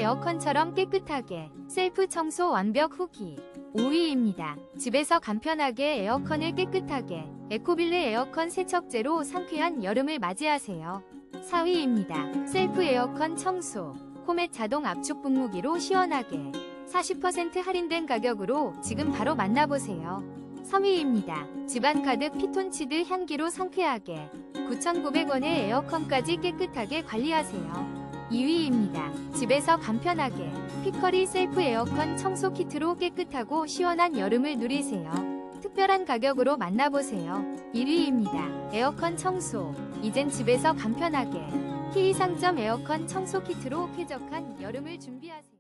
에어컨처럼 깨끗하게 셀프 청소 완벽 후기. 5위입니다. 집에서 간편하게 에어컨을 깨끗하게 에코빌레 에어컨 세척제로 상쾌한 여름을 맞이하세요. 4위입니다. 셀프 에어컨 청소 코멧 자동 압축 분무기로 시원하게 40% 할인된 가격으로 지금 바로 만나보세요. 3위입니다. 집안 가득 피톤치드 향기로 상쾌하게 9,900원의 에어컨까지 깨끗하게 관리하세요. 2위입니다. 집에서 간편하게 피커리 셀프 에어컨 청소 키트로 깨끗하고 시원한 여름을 누리세요. 특별한 가격으로 만나보세요. 1위입니다. 에어컨 청소 이젠 집에서 간편하게 K상점 에어컨 청소 키트로 쾌적한 여름을 준비하세요.